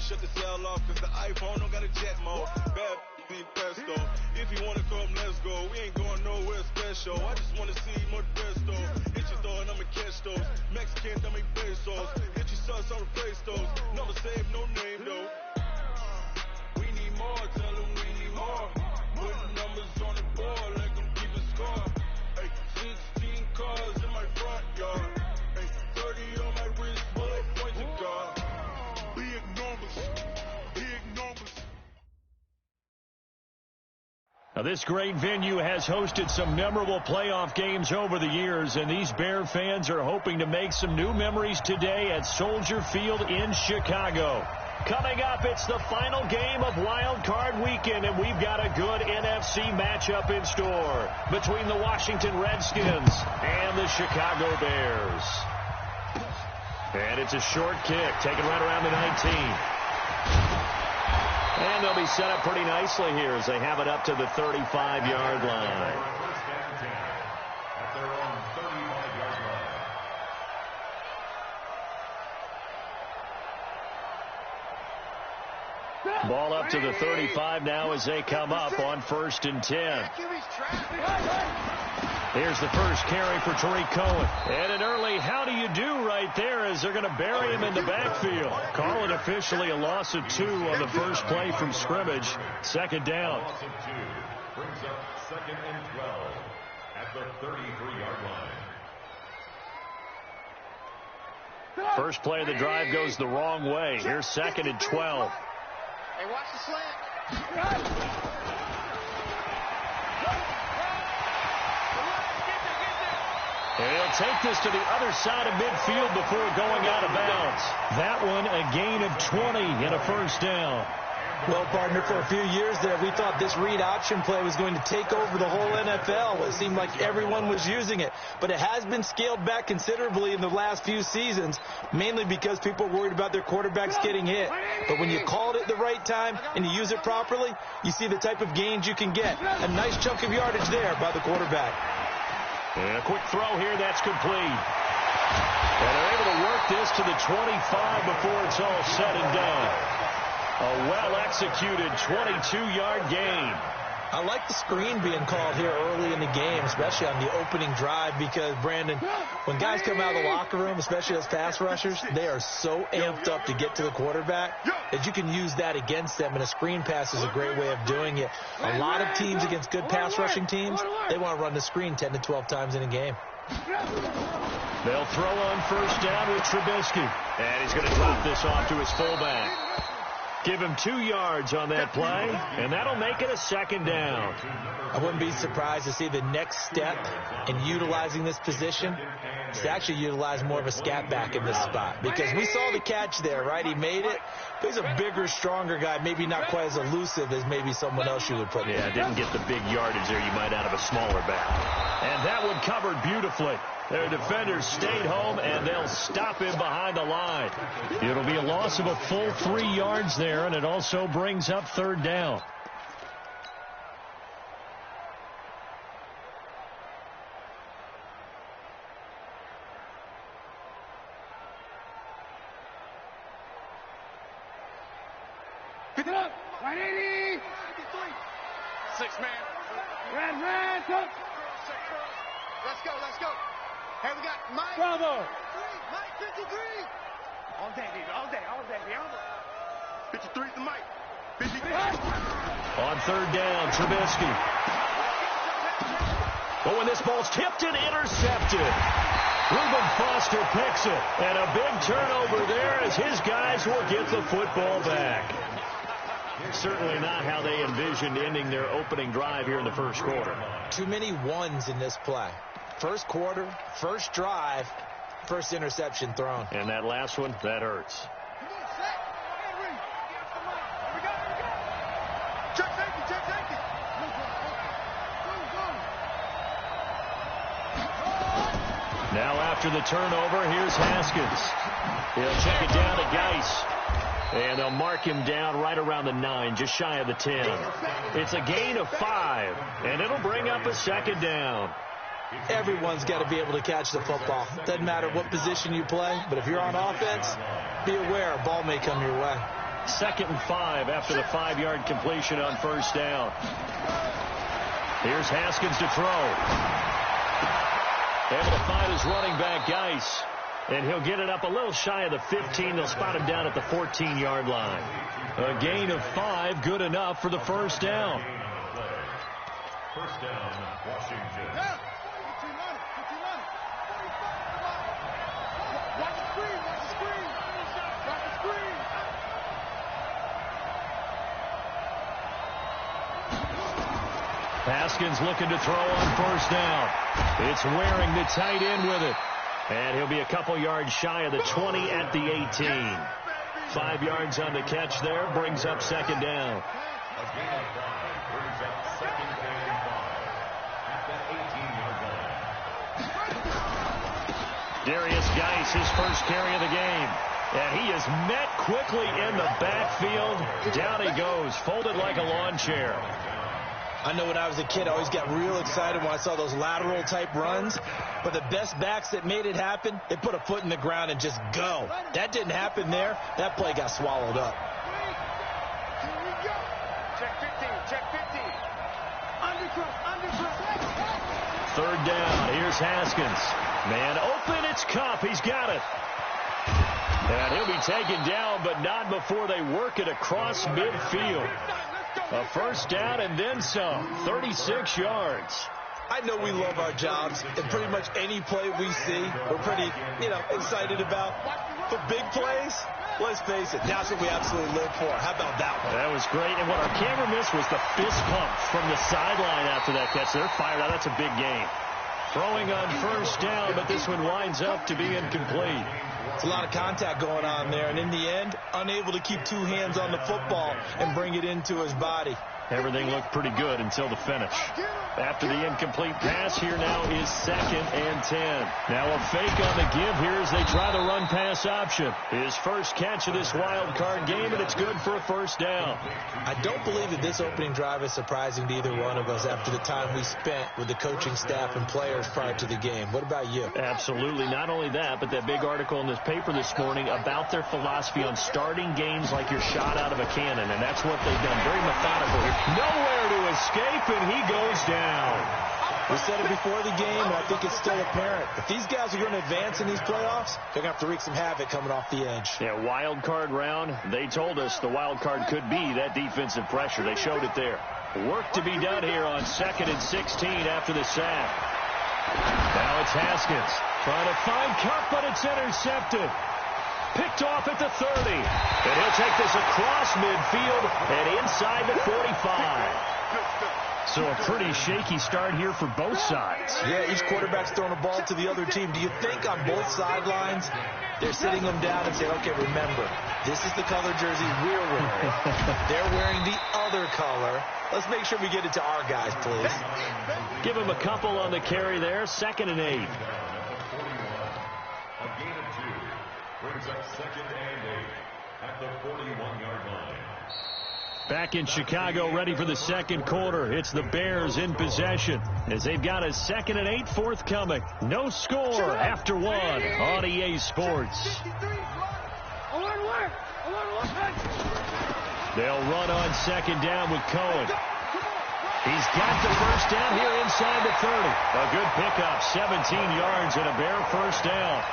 shut the cell off cause the iPhone don't got a jet mode. Bad be pesto. If you wanna come, let's go. We ain't going nowhere special. I just wanna see more presto. Hit your throw and I'ma catch those. Mexican, I make pesos. Hit your sus, I'll replace those. Never save no name though. We need more, tell them we need more. Putting numbers on the board, let them keep a score. Hey, 16 cars in my front yard. Hey, 30 on my wrist, bullet points of God. Big numbers, big numbers. Now, this great venue has hosted some memorable playoff games over the years, and these Bear fans are hoping to make some new memories today at Soldier Field in Chicago. Coming up, it's the final game of Wild Card Weekend, and we've got a good NFC matchup in store between the Washington Redskins and the Chicago Bears. And it's a short kick, taken right around the 19. And they'll be set up pretty nicely here as they have it up to the 35-yard line. Ball up to the 35 now as they come up on 1st and 10. Here's the first carry for Tariq Cohen. And an early how do you do right there as they're going to bury him in the backfield. Call it officially a loss of 2 on the first play from scrimmage. 2nd down. Loss of 2 brings up 2nd and 12 at the 33-yard line. First play of the drive goes the wrong way. Here's 2nd and 12. Hey, watch the slant. And he'll take this to the other side of midfield before going out of bounds. That one a gain of 20 and a first down. Well, partner, for a few years there, we thought this read option play was going to take over the whole NFL. It seemed like everyone was using it. But it has been scaled back considerably in the last few seasons, mainly because people are worried about their quarterbacks getting hit. But when you call it at the right time and you use it properly, you see the type of gains you can get. A nice chunk of yardage there by the quarterback. And a quick throw here, that's complete. And they're able to work this to the 25 before it's all said and done. A well-executed 22-yard gain. I like the screen being called here early in the game, especially on the opening drive, because, Brandon, when guys come out of the locker room, especially as pass rushers, they are so amped up to get to the quarterback that you can use that against them, and a screen pass is a great way of doing it. A lot of teams against good pass rushing teams, they want to run the screen 10 to 12 times in a game. They'll throw on first down with Trubisky. And he's going to drop this off to his fullback. Give him 2 yards on that play, and that'll make it a 2nd down. I wouldn't be surprised to see the next step in utilizing this position is to actually utilize more of a scat back in this spot, because we saw the catch there, right? He made it. But he's a bigger, stronger guy, maybe not quite as elusive as maybe someone else you would put in. Yeah, didn't get the big yardage there you might out of a smaller back. And that one covered beautifully. Their defenders stayed home, and they'll stop him behind the line. It'll be a loss of a full 3 yards there, and it also brings up 3rd down. Pick it up. 180. 6 man. Red, go. Let's go, let's go. Hey, we got Mike. Bravo. Mike 53. All day, dude. All day. 53 to Mike. 53. On 3rd down, Trubisky. But when this ball's tipped and intercepted, Reuben Foster picks it. And a big turnover there as his guys will get the football back. Certainly not how they envisioned ending their opening drive here in the first quarter. Too many ones in this play. First quarter, first drive, first interception thrown. And that last one, that hurts. Check safety. Now after the turnover, here's Haskins. He'll check it down to Geis. And they'll mark him down right around the 9, just shy of the 10. It's a gain of 5, and it'll bring up a 2nd down. Everyone's got to be able to catch the football. Doesn't matter what position you play, but if you're on offense, be aware a ball may come your way. 2nd and 5 after the 5-yard completion on first down. Here's Haskins to throw. Able to find his running back, Geis. And he'll get it up a little shy of the 15. They'll spot him down at the 14-yard line. A gain of 5, good enough for the first down. First down, Washington. Watch the screen, watch the screen. Watch the screen. Haskins looking to throw on first down. It's Waring, the tight end, with it. And he'll be a couple yards shy of the 20 at the 18. 5 yards on the catch there, brings up second down. A gain of 5 brings up 2nd and 5 at the 18-yard line. Darius Geis, his first carry of the game. And he is met quickly in the backfield. Down he goes, folded like a lawn chair. I know when I was a kid, I always got real excited when I saw those lateral type runs. But the best backs that made it happen, they put a foot in the ground and just go. That didn't happen there. That play got swallowed up. Here we go. Check 15, check 15. Undercross. 3rd down, here's Haskins. Man open, it's Cup, he's got it. And he'll be taken down, but not before they work it across midfield. A first down and then some, 36 yards. I know we love our jobs, and pretty much any play we see, we're pretty, excited about. For big plays, let's face it, that's what we absolutely live for. How about that one? That was great, and what our camera missed was the fist pump from the sideline after that catch. They're fired out. That's a big game. Throwing on first down, but this one winds up to be incomplete. It's a lot of contact going on there, and in the end, unable to keep 2 hands on the football and bring it into his body. Everything looked pretty good until the finish. After the incomplete pass, here now is 2nd and 10. Now a fake on the give here as they try the run-pass option. His first catch of this wild card game, and it's good for a first down. I don't believe that this opening drive is surprising to either one of us after the time we spent with the coaching staff and players prior to the game. What about you? Absolutely. Not only that, but that big article in this paper this morning about their philosophy on starting games like you're shot out of a cannon, and that's what they've done. Very methodical. Nowhere to escape, and he goes down. We said it before the game, and I think it's still apparent. If these guys are going to advance in these playoffs, they're going to have to wreak some havoc coming off the edge. Yeah, wild card round. They told us the wild card could be that defensive pressure. They showed it there. Work to be done here on 2nd and 16 after the sack. Now it's Haskins trying to find Cup, but it's intercepted. Picked off at the 30. And he'll take this across midfield and inside the 45. So a pretty shaky start here for both sides. Yeah, each quarterback's throwing a ball to the other team. Do you think on both sidelines they're sitting them down and saying, okay, remember, this is the color jersey we're wearing. They're wearing the other color. Let's make sure we get it to our guys, please. Give him a couple on the carry there. 2nd and 8. A gain of 2 brings up 2nd and 8 at the 41-yard line. Back in Chicago, ready for the 2nd quarter. It's the Bears in possession as they've got a 2nd and 8 forthcoming. No score after 1 on EA Sports. They'll run on 2nd down with Cohen. He's got the first down here inside the 30. A good pickup, 17 yards and a Bear first down.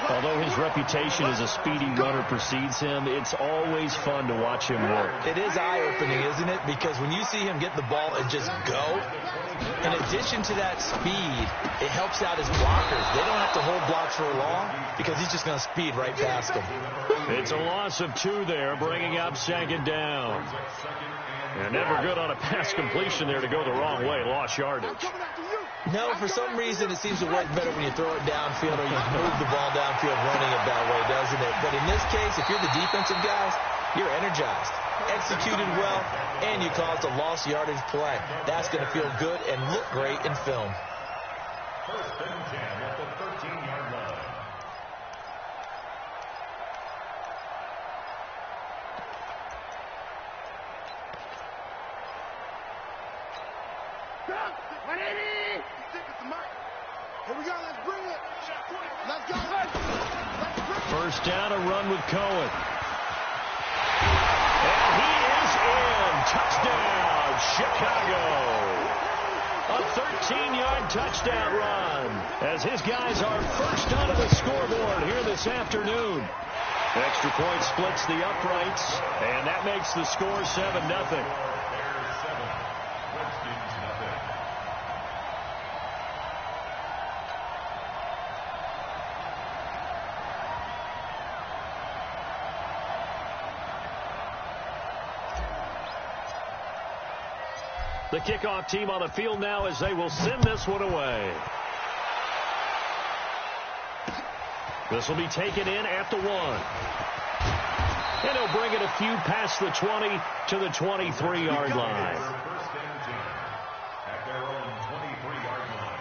Although his reputation as a speedy runner precedes him, it's always fun to watch him work. It is eye-opening, isn't it? Because when you see him get the ball and just go, in addition to that speed, it helps out his blockers. They don't have to hold blocks for long because he's just going to speed right past them. It's a loss of 2 there, bringing up 2nd down. They're never good on a pass completion there to go the wrong way. Lost yardage. No, for some reason it seems to work better when you throw it downfield or you move the ball downfield running it that way, doesn't it? But in this case, if you're the defensive guys, you're energized, executed well, and you caused a lost yardage play. That's going to feel good and look great in film. First and 10 at the 13-yard line. Here we go, let's bring it. Let's go. First down, a run with Cohen. He is in. Touchdown, Chicago. A 13-yard touchdown run as his guys are first onto the scoreboard here this afternoon. Extra point splits the uprights, and that makes the score 7-0. The kickoff team on the field now as they will send this one away. This will be taken in at the 1. And he'll bring it a few past the 20 to the 23-yard line. First and 10 at their own 23-yard line.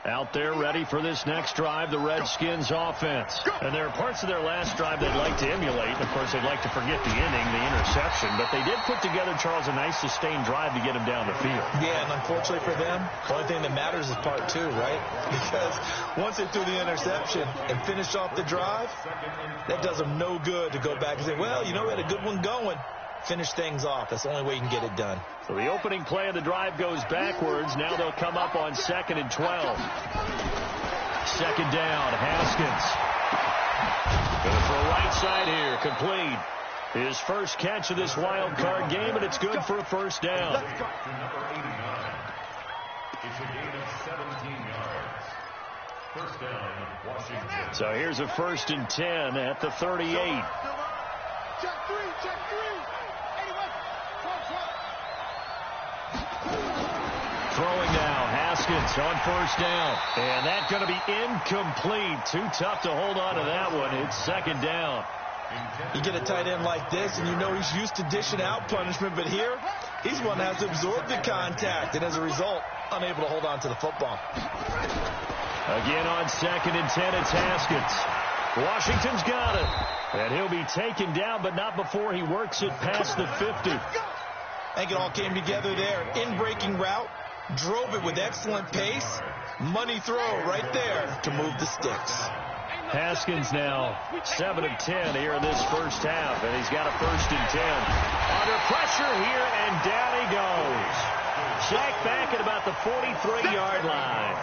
Out there ready for this next drive, the Redskins offense. And there are parts of their last drive they'd like to emulate. Of course, they'd like to forget the inning, the interception. But they did put together, Charles, a nice sustained drive to get him down the field. Yeah, and unfortunately for them, the only thing that matters is part 2, right? Because once they threw the interception and finished off the drive, that does them no good to go back and say, well, you know, we had a good one going. Finish things off. That's the only way you can get it done. So the opening play of the drive goes backwards. Now they'll come up on 2nd and 12. Second down, Haskins. Going for a right side here, complete. His first catch of this wild card game, and it's good for a first down. To number 89. It's a gain of 17 yards. First down, Washington. So here's a 1st and 10 at the 38. Check 3, check 3. Throwing now, Haskins on 1st down. And that's going to be incomplete. Too tough to hold on to that one. It's 2nd down. You get a tight end like this, and you know he's used to dishing out punishment, but here, he's one that has to absorb the contact, and as a result, unable to hold on to the football. Again on 2nd and 10, it's Haskins. Washington's got it. And he'll be taken down, but not before he works it past the 50. I think it all came together there. In-breaking route, drove it with excellent pace. Money throw right there to move the sticks. Haskins now 7 of 10 here in this first half, and he's got a 1st and 10. Under pressure here, and down he goes. Sacked back at about the 43-yard line.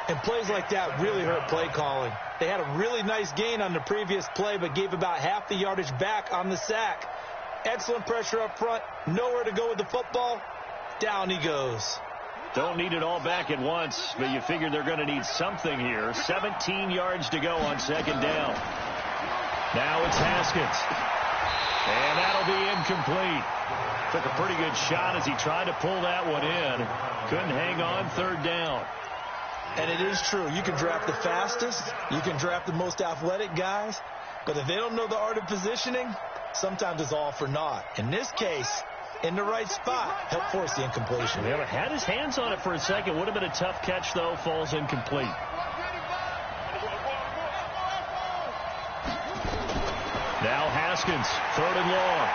And plays like that really hurt play calling. They had a really nice gain on the previous play, but gave about half the yardage back on the sack. Excellent pressure up front. Nowhere to go with the football. Down he goes. Don't need it all back at once, but you figure they're going to need something here. 17 yards to go on 2nd down. Now it's Haskins. And that'll be incomplete. Took a pretty good shot as he tried to pull that one in. Couldn't hang on 3rd down. And it is true. You can draft the fastest. You can draft the most athletic guys. But if they don't know the art of positioning, sometimes it's all for naught. In this case, in the right spot, helped force the incompletion. Yeah, had his hands on it for a second. Would have been a tough catch, though. Falls incomplete. Now Haskins, 3rd and long.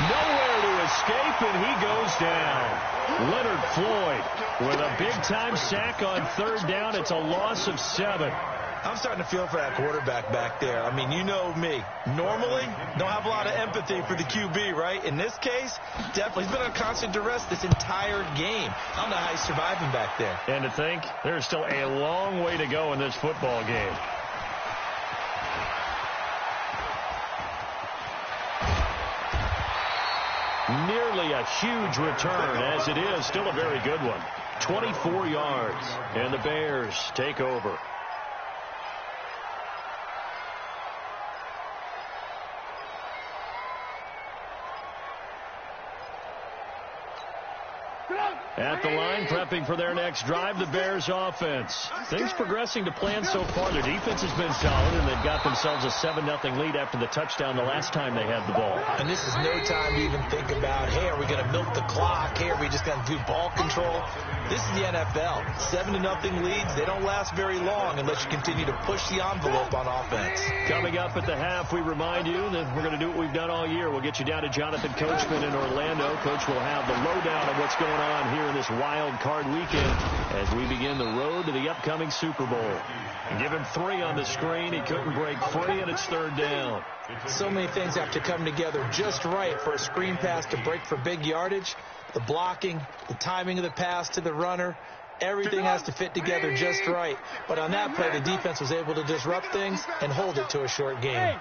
Nowhere to escape, and he goes down. Leonard Floyd with a big-time sack on 3rd down. It's a loss of 7. I'm starting to feel for that quarterback back there. I mean, you know me. Normally, don't have a lot of empathy for the QB, right? In this case, definitely. He's been on constant duress this entire game. I don't know how he's surviving back there. And to think, there's still a long way to go in this football game. Nearly a huge return, as it is. Still a very good one. 24 yards, and the Bears take over. At the line, prepping for their next drive, the Bears offense. Things progressing to plan so far. Their defense has been solid, and they've got themselves a 7-0 lead after the touchdown the last time they had the ball. And this is no time to even think about, hey, are we going to milk the clock? Hey, are we just going to do ball control? This is the NFL. 7-0 leads, they don't last very long unless you continue to push the envelope on offense. Coming up at the half, we remind you that we're going to do what we've done all year. We'll get you down to Jonathan Coachman in Orlando. Coach will have the lowdown of what's going on here in this wild card weekend as we begin the road to the upcoming Super Bowl. And give him 3 on the screen. He couldn't break free, and it's 3rd down. So many things have to come together just right for a screen pass to break for big yardage. The blocking, the timing of the pass to the runner, everything has to fit together just right. But on that play, the defense was able to disrupt things and hold it to a short game.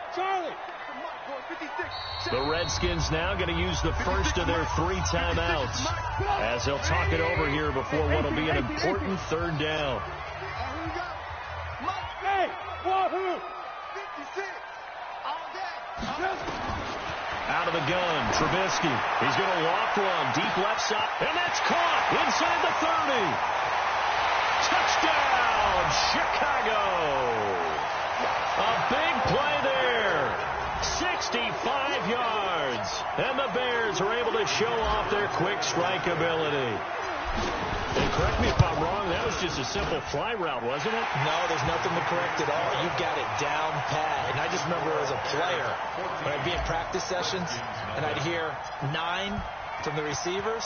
The Redskins now going to use the first of their 3 timeouts as they'll talk it over here before what will be an important 3rd down. Out of the gun, Trubisky. He's going to walk one, deep left side, and that's caught inside the 30. Touchdown, Chicago. A big play there. 65 yards. And the Bears are able to show off their quick strike ability. And correct me if I'm wrong, that was just a simple fly route, wasn't it? No, there's nothing to correct at all. You got it down pat. And I just remember as a player, when I'd be in practice sessions, and I'd hear 9 from the receivers,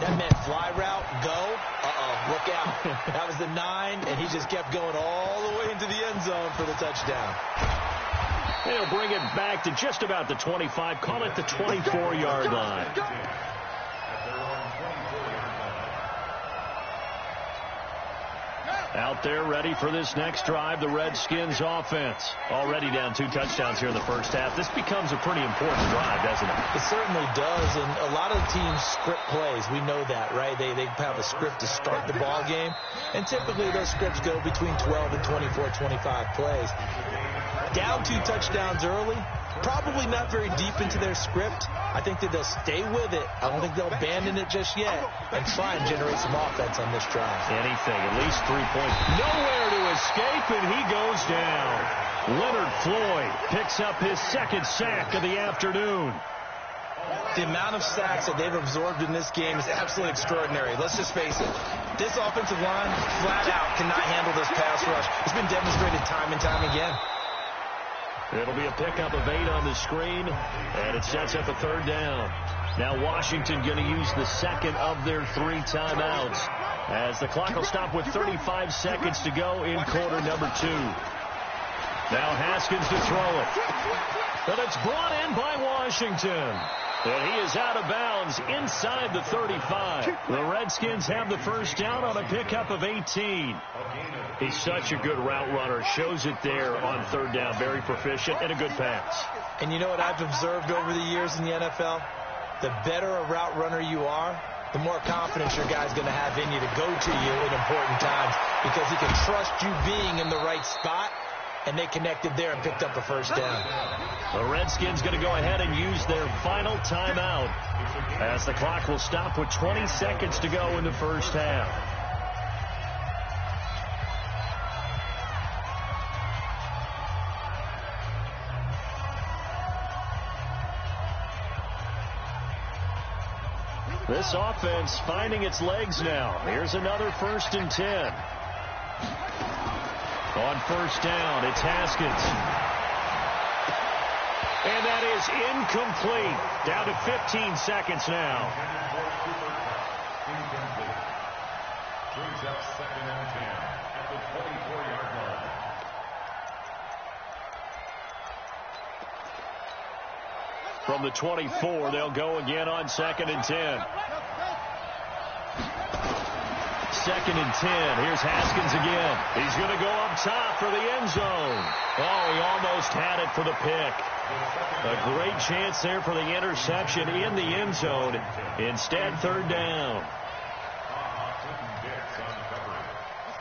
that meant fly route, go. Look out. That was the 9, and he just kept going all the way into the end zone for the touchdown. They'll bring it back to just about the 25, call it the 24-yard line. Out there ready for this next drive, the Redskins offense. Already down 2 touchdowns here in the first half. This becomes a pretty important drive, doesn't it? It certainly does, and a lot of teams script plays. We know that, right? They have a script to start the ball game, and typically those scripts go between 12 and 24, 25 plays. Down 2 touchdowns early, probably not very deep into their script. I think that they'll stay with it. I don't think they'll abandon it just yet and try and generate some offense on this drive. Anything, at least 3 points. Nowhere to escape, and he goes down. Leonard Floyd picks up his 2nd sack of the afternoon. The amount of sacks that they've absorbed in this game is absolutely extraordinary. Let's just face it. This offensive line, flat out, cannot handle this pass rush. It's been demonstrated time and time again. It'll be a pickup of 8 on the screen, and it sets up a 3rd down. Now Washington going to use the 2nd of their 3 timeouts as the clock will stop with 35 seconds to go in quarter number 2. Now Haskins to throw it. But it's brought in by Washington. And he is out of bounds inside the 35. The Redskins have the first down on a pickup of 18. He's such a good route runner. Shows it there on 3rd down. Very proficient and a good pass. And you know what I've observed over the years in the NFL? The better a route runner you are, the more confidence your guy's going to have in you to go to you in important times because he can trust you being in the right spot. And they connected there and picked up a first down. The Redskins going to go ahead and use their final timeout as the clock will stop with 20 seconds to go in the first half. This offense finding its legs now. Here's another 1st and 10. On 1st down, it's Haskins. And that is incomplete. Down to 15 seconds now. Brings up 2nd and 10 at the 24-yard line. From the 24, they'll go again on 2nd and 10. 2nd and 10. Here's Haskins again. He's going to go up top for the end zone. Oh, he almost had it for the pick. A great chance there for the interception in the end zone. Instead, 3rd down.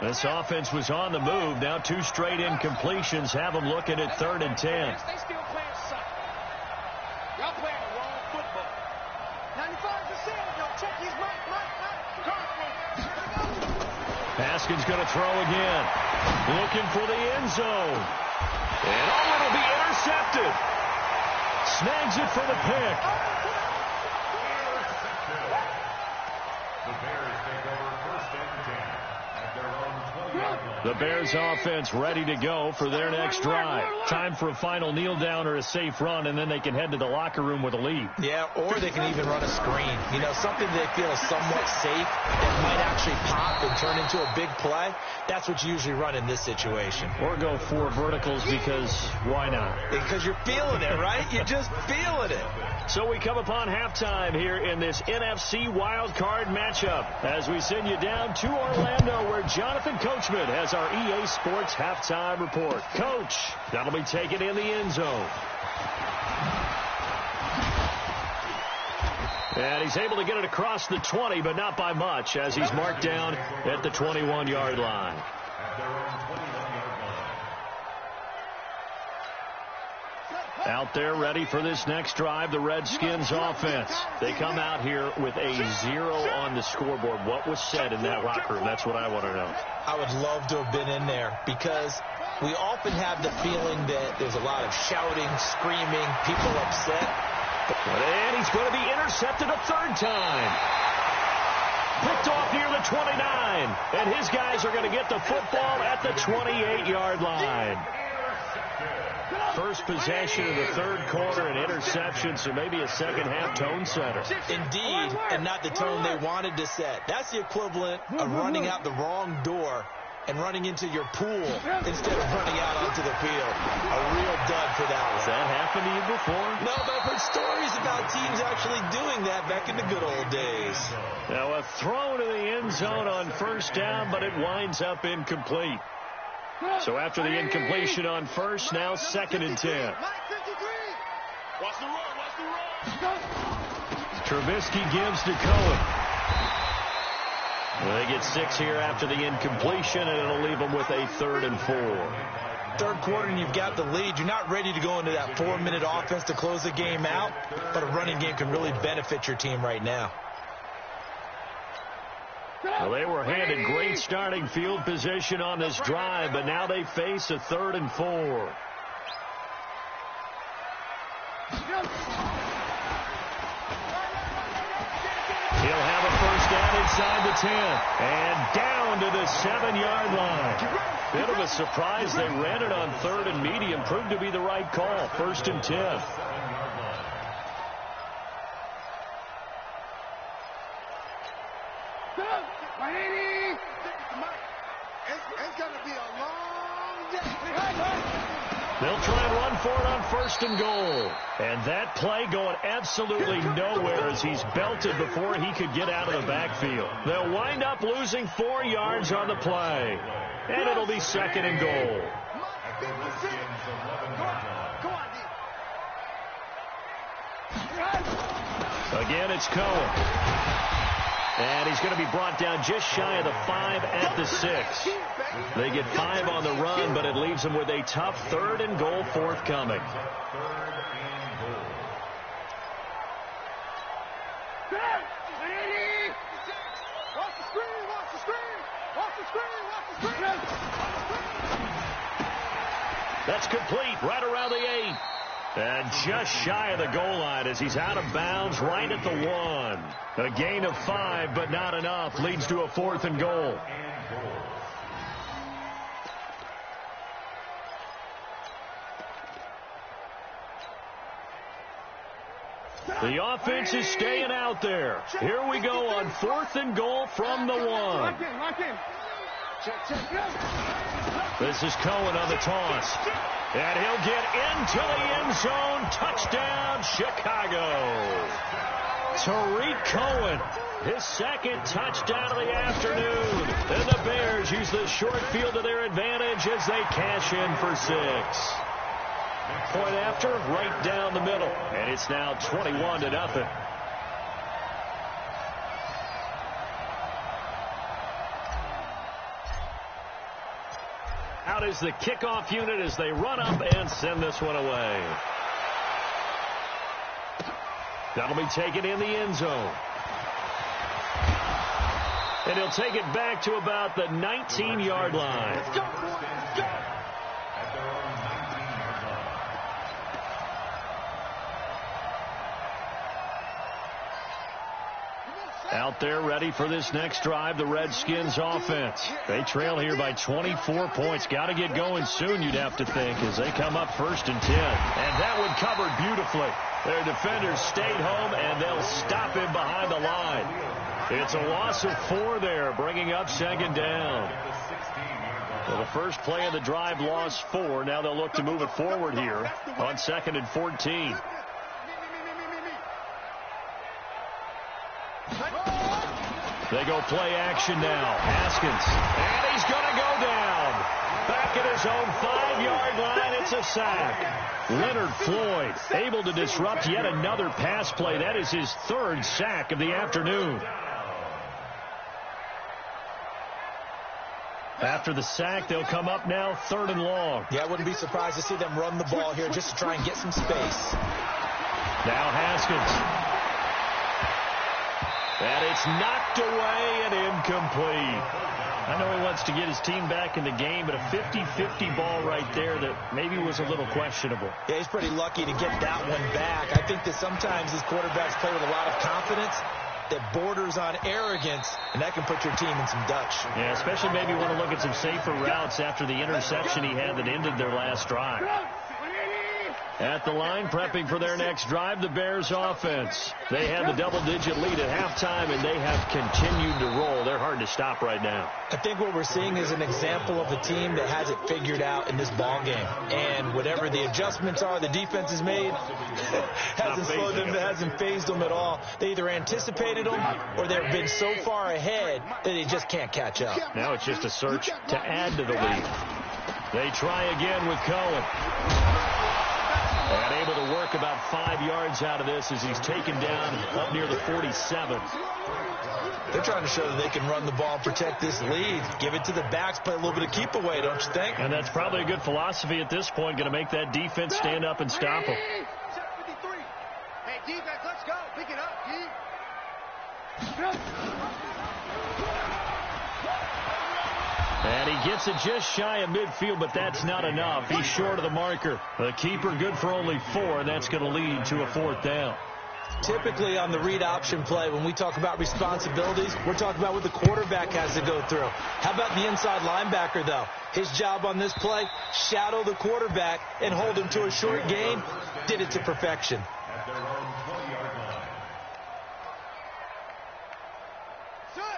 This offense was on the move. Now 2 straight incompletions have them looking at 3rd and 10. Haskins going to throw again. Looking for the end zone. And it'll be intercepted. Snags it for the pick. The Bears take over first and 10 at their own 20-yard line. The Bears offense ready to go for their next drive. Time for a final kneel down or a safe run, and then they can head to the locker room with a lead. Yeah, or they can even run a screen. You know, something they feel somewhat safe that might actually pop and turn into a big play. That's what you usually run in this situation. Or go 4 verticals because why not? Because you're feeling it, right? You're just feeling it. So we come upon halftime here in this NFC wild card matchup as we send you down to Orlando where Jonathan Coachman has our EA Sports halftime report. Coach, that'll be taken in the end zone. And he's able to get it across the 20, but not by much as he's marked down at the 21-yard line. At their own 21-yard line. Out there ready for this next drive, the Redskins offense. They come out here with a 0 on the scoreboard. What was said in that locker room? That's what I want to know. I would love to have been in there because we often have the feeling that there's a lot of shouting, screaming, people upset. And he's going to be intercepted a third time. Picked off near the 29. And his guys are going to get the football at the 28-yard line. First possession of the third quarter, an interception, so maybe a second-half tone setter. Indeed, and not the tone they wanted to set. That's the equivalent of running out the wrong door and running into your pool instead of running out onto the field. A real dud for that one. Has that happened to you before? No, but I've heard stories about teams actually doing that back in the good old days. Now a throw to the end zone on first down, but it winds up incomplete. So after the incompletion on first, now 2nd and 10. Watch the run. Trubisky gives to Cohen. Well, they get 6 here after the incompletion, and it'll leave them with a 3rd and 4. Third quarter and you've got the lead. You're not ready to go into that 4-minute offense to close the game out, but a running game can really benefit your team right now. Well, they were handed great starting field position on this drive, but now they face a 3rd and 4. He'll have a first down inside the 10 and down to the 7-yard line. Bit of a surprise. They ran it on 3rd and medium. Proved to be the right call. 1st and 10. It's going to be a long day. They'll try and run for it on 1st and goal. And that play going absolutely nowhere as he's belted before he could get out of the backfield. They'll wind up losing 4 yards on the play. And it'll be 2nd and goal. Again, it's Cohen. And he's going to be brought down just shy of the 5 at the 6. They get 5 on the run, but it leaves them with a tough 3rd and goal forthcoming. That's complete right around the 8. And just shy of the goal line as he's out of bounds right at the 1. A gain of 5, but not enough. Leads to a 4th and goal. The offense is staying out there. Here we go on 4th and goal from the 1. This is Cohen on the toss. And he'll get into the end zone. Touchdown, Chicago. Tariq Cohen, his 2nd touchdown of the afternoon. And the Bears use the short field to their advantage as they cash in for 6. Point after, right down the middle. And it's now 21-0. Out is the kickoff unit as they run up and send this one away. That'll be taken in the end zone. And he'll take it back to about the 19-yard line. Let's go, boys. Let's go. Out there ready for this next drive, the Redskins offense. They trail here by 24 points. Got to get going soon, you'd have to think, as they come up 1st and 10. And that one covered beautifully. Their defenders stayed home, and they'll stop him behind the line. It's a loss of 4 there, bringing up 2nd down. Well, the first play of the drive lost 4. Now they'll look to move it forward here on 2nd and 14. They go play action now. Haskins. And he's going to go down. Back at his own 5-yard line. It's a sack. Leonard Floyd able to disrupt yet another pass play. That is his 3rd sack of the afternoon. After the sack, they'll come up now 3rd and long. Yeah, I wouldn't be surprised to see them run the ball here just to try and get some space. Now Haskins. And it's knocked away and incomplete. I know he wants to get his team back in the game, but a 50-50 ball right there that maybe was a little questionable. Yeah, he's pretty lucky to get that one back. I think that sometimes these quarterbacks play with a lot of confidence that borders on arrogance, and that can put your team in some Dutch. Yeah, especially maybe want to look at some safer routes after the interception he had that ended their last drive. At the line, prepping for their next drive, the Bears offense. They had the double-digit lead at halftime, and they have continued to roll. They're hard to stop right now. I think what we're seeing is an example of a team that has it figured out in this ball game. And whatever the adjustments are the defense has made, hasn't slowed them, hasn't phased them at all. They either anticipated them or they've been so far ahead that they just can't catch up. Now it's just a search to add to the lead. They try again with Cohen. And able to work about 5 yards out of this as he's taken down up near the 47. They're trying to show that they can run the ball and protect this lead. Give it to the backs, play a little bit of keep away, don't you think? And that's probably a good philosophy at this point, going to make that defense stand up and stop them. Hey, defense, let's go. Pick it up, And he gets it just shy of midfield, but that's not enough. He's short of the marker. The keeper good for only 4, and that's going to lead to a 4th down. Typically on the read option play, when we talk about responsibilities, we're talking about what the quarterback has to go through. How about the inside linebacker, though? His job on this play, shadow the quarterback and hold him to a short gain. Did it to perfection.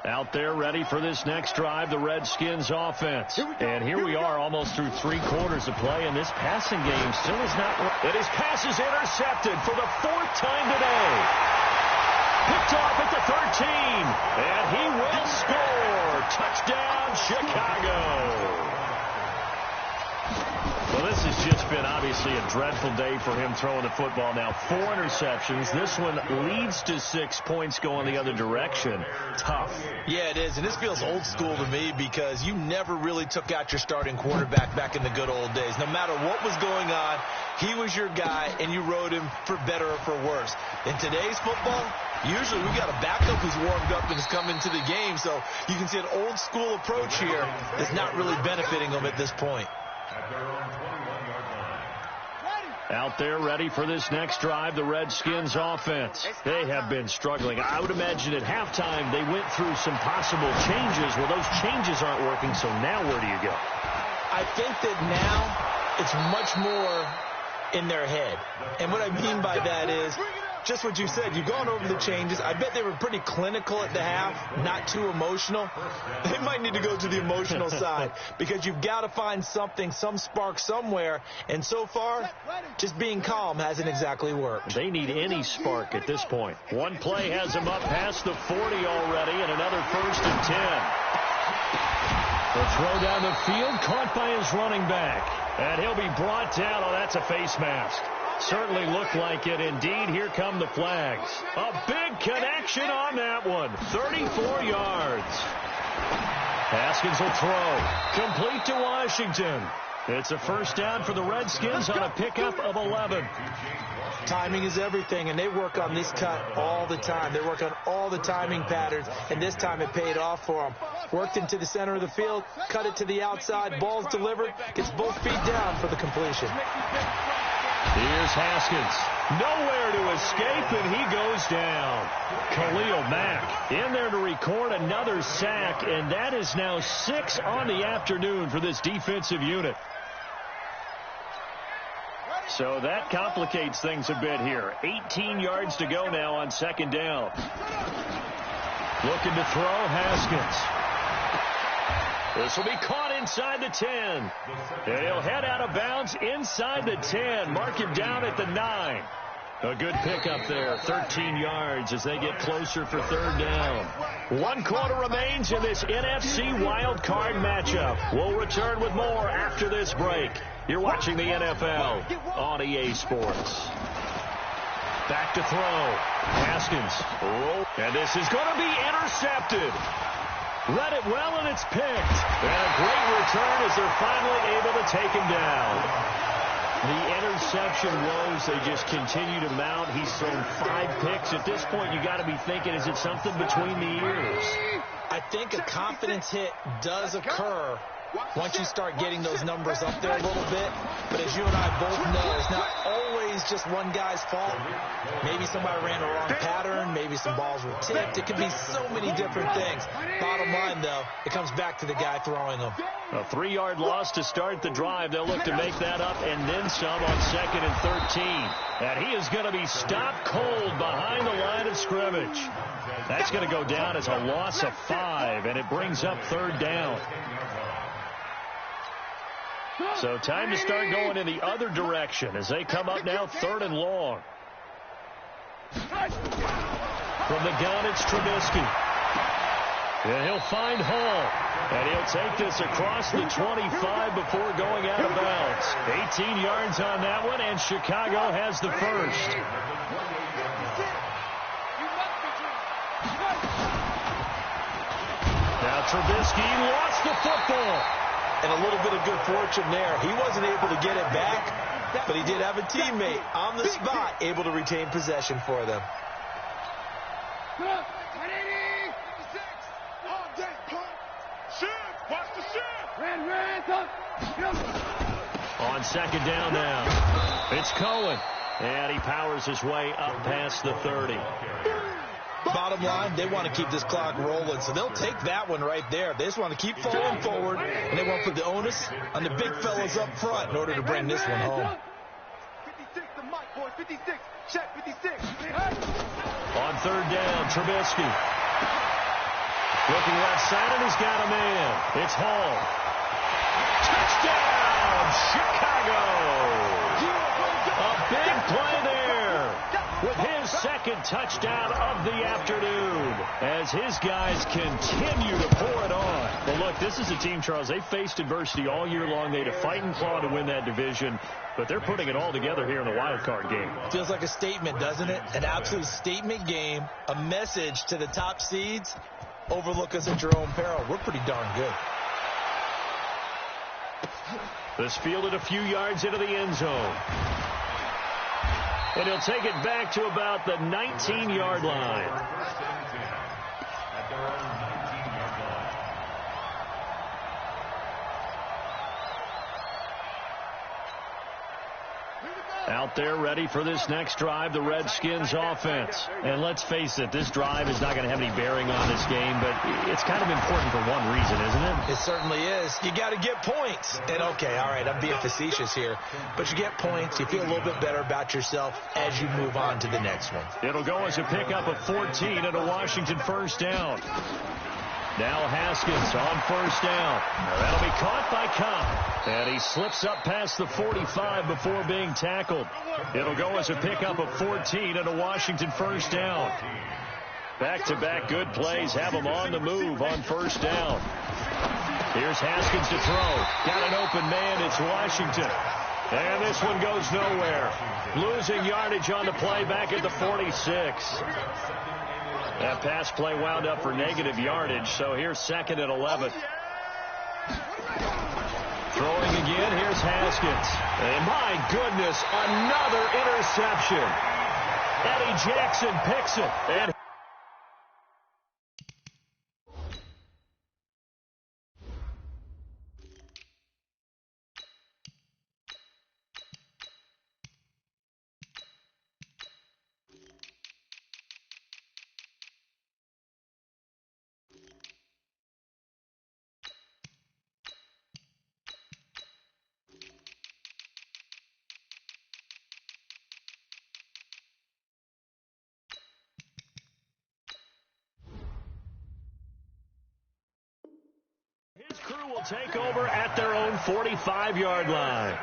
Out there ready for this next drive, the Redskins offense. And here we are almost through 3 quarters of play, and this passing game still is not... And his pass is intercepted for the 4th time today. Picked off at the 13. And he will score. Touchdown, Chicago. Well, this has just been obviously a dreadful day for him throwing the football now. 4 interceptions. This one leads to 6 points going the other direction. Tough. Yeah, it is. And this feels old school to me because you never really took out your starting quarterback back in the good old days. No matter what was going on, he was your guy, and you rode him for better or for worse. In today's football, usually we got a backup who's warmed up and is coming to the game. So you can see an old school approach here that's not really benefiting them at this point. Out there ready for this next drive, the Redskins offense. They have been struggling. I would imagine at halftime they went through some possible changes. Well, those changes aren't working, so now where do you go? I think that now it's much more in their head. And what I mean by that is just what you said. You've gone over the changes. I bet they were pretty clinical at the half, not too emotional. They might need to go to the emotional side because you've got to find something, some spark somewhere. And so far, just being calm hasn't exactly worked. They need any spark at this point. One play has them up past the 40 already, and another 1st and 10. The throw down the field, caught by his running back. And he'll be brought down. Oh, that's a face mask. Certainly looked like it. Indeed, here come the flags. A big connection on that one. 34 yards. Haskins will throw. Complete to Washington. It's a first down for the Redskins on a pickup of 11. Timing is everything, and they work on this cut all the time. They work on all the timing patterns, and this time it paid off for them. Worked into the center of the field, cut it to the outside, ball's delivered, gets both feet down for the completion. Here's Haskins. Nowhere to escape, and he goes down. Khalil Mack in there to record another sack, and that is now 6 on the afternoon for this defensive unit. So that complicates things a bit here. 18 yards to go now on second down. Looking to throw, Haskins. This will be caught inside the 10. And he'll head out of bounds inside the 10. Mark him down at the 9. A good pickup there, 13 yards as they get closer for third down. 1 quarter remains in this NFC wild card matchup. We'll return with more after this break. You're watching the NFL on EA Sports. Back to throw. Haskins. And this is going to be intercepted. Read it well, and it's picked. And a great return as they're finally able to take him down. The interception woes, they just continue to mount. He's thrown 5 picks. At this point, you got to be thinking, is it something between the ears? I think a confidence hit does occur once you start getting those numbers up there a little bit. But as you and I both know, it's not always just one guy's fault. Maybe somebody ran the wrong pattern. Maybe some balls were tipped. It could be so many different things. Bottom line, though, it comes back to the guy throwing them. A 3-yard loss to start the drive. They'll look to make that up and then some on 2nd and 13. And he is going to be stopped cold behind the line of scrimmage. That's going to go down as a loss of 5, and it brings up third down. So time to start going in the other direction as they come up now 3rd and long. From the gun, it's Trubisky. And he'll find Hall. And he'll take this across the 25 before going out of bounds. 18 yards on that one, and Chicago has the first. Now Trubisky lost the football. And a little bit of good fortune there. He wasn't able to get it back, but he did have a teammate on the spot able to retain possession for them. On second down now, it's Cohen. And he powers his way up past the 30. Bottom line, they want to keep this clock rolling, so they'll take that one right there. They just want to keep falling forward, and they want to put the onus on the big fellas up front in order to bring this one home. 56, the mic, boys. 56. Check, 56. On third down, Trubisky. Looking left side, and he's got a man. It's Hall. Touchdown, Chicago. A big play there with his second touchdown of the afternoon as his guys continue to pour it on. But look, this is a team, Charles, they faced adversity all year long. They had to fight and claw to win that division, but they're putting it all together here in the wild card game. Feels like a statement, doesn't it? An absolute statement game, a message to the top seeds. Overlook us at your own peril. We're pretty darn good. This fielded a few yards into the end zone. And he'll take it back to about the 19-yard line. Out there ready for this next drive, the Redskins offense. And let's face it, this drive is not going to have any bearing on this game, but it's kind of important for one reason, isn't it? It certainly is. You got to get points. And okay, all right, I'm being facetious here, but you get points, you feel a little bit better about yourself as you move on to the next one. It'll go as a pickup of 14 and a Washington first down. Now Haskins on first down. That'll be caught by Cobb. And he slips up past the 45 before being tackled. It'll go as a pickup of 14 and a Washington first down. Back-to-back good plays have him on the move on first down. Here's Haskins to throw. Got an open man. It's Washington. And this one goes nowhere. Losing yardage on the play back at the 46. That pass play wound up for negative yardage, so here's 2nd and 11. Throwing again, here's Chris Haskins. And my goodness, another interception. Eddie Jackson picks it. And his crew will take over at their own 45-yard line.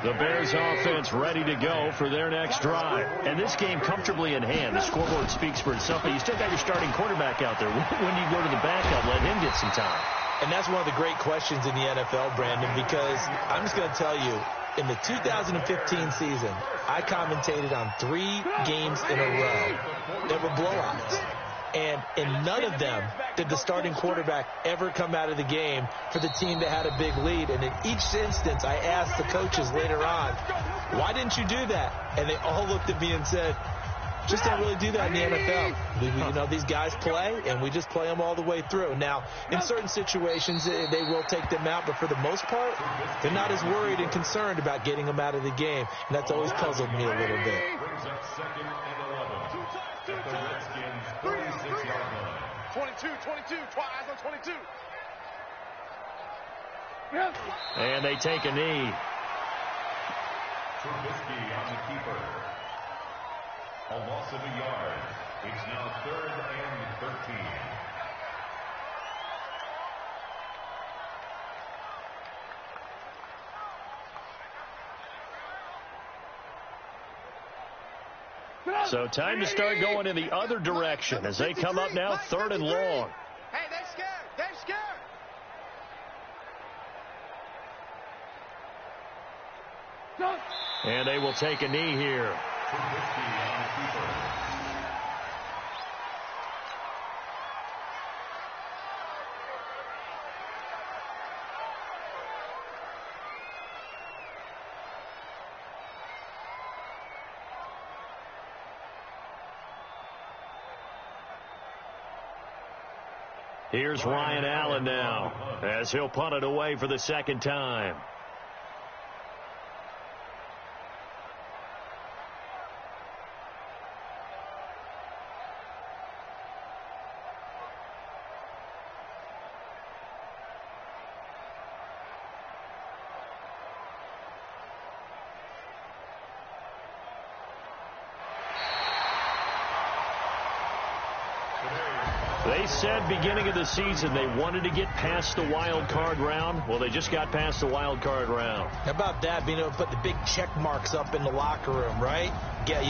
The Bears offense ready to go for their next drive. And this game comfortably in hand. The scoreboard speaks for itself, but you still got your starting quarterback out there. When do you go to the backup? Let him get some time. And that's one of the great questions in the NFL, Brandon, because I'm just going to tell you, in the 2015 season, I commentated on 3 games in a row that were blowouts. And in none of them did the starting quarterback ever come out of the game for the team that had a big lead. And in each instance, I asked the coaches later on, why didn't you do that? And they all looked at me and said, just don't really do that in the NFL. You know, these guys play, and we just play them all the way through. Now, in certain situations, they will take them out, but for the most part, they're not as worried and concerned about getting them out of the game. And that's always puzzled me a little bit. Brings up 2nd and 11 at the Redskins' 46-yard line. 22, eyes on 22. And they take a knee. Trubisky on the keeper. A loss of a yard. It's now 3rd and 13. So time to start going in the other direction as they come up now 3rd and long. Hey, they're scared. They're scared. And they will take a knee here. Trubisky on the keeper. Here's Ryan Allen now as he'll punt it away for the 2nd time. They said beginning of the season they wanted to get past the wild card round. Well, they just got past the wild card round. How about that, being able to put the big check marks up in the locker room, right? Get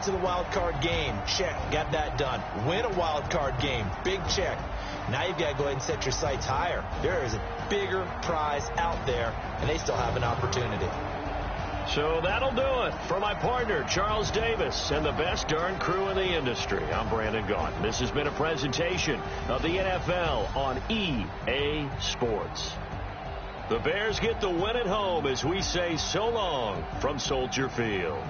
to the wild card game, check, got that done. Win a wild card game, big check. Now you've got to go ahead and set your sights higher. There is a bigger prize out there, and they still have an opportunity. So that'll do it for my partner, Charles Davis, and the best darn crew in the industry. I'm Brandon Gaughan. This has been a presentation of the NFL on EA Sports. The Bears get the win at home as we say so long from Soldier Field.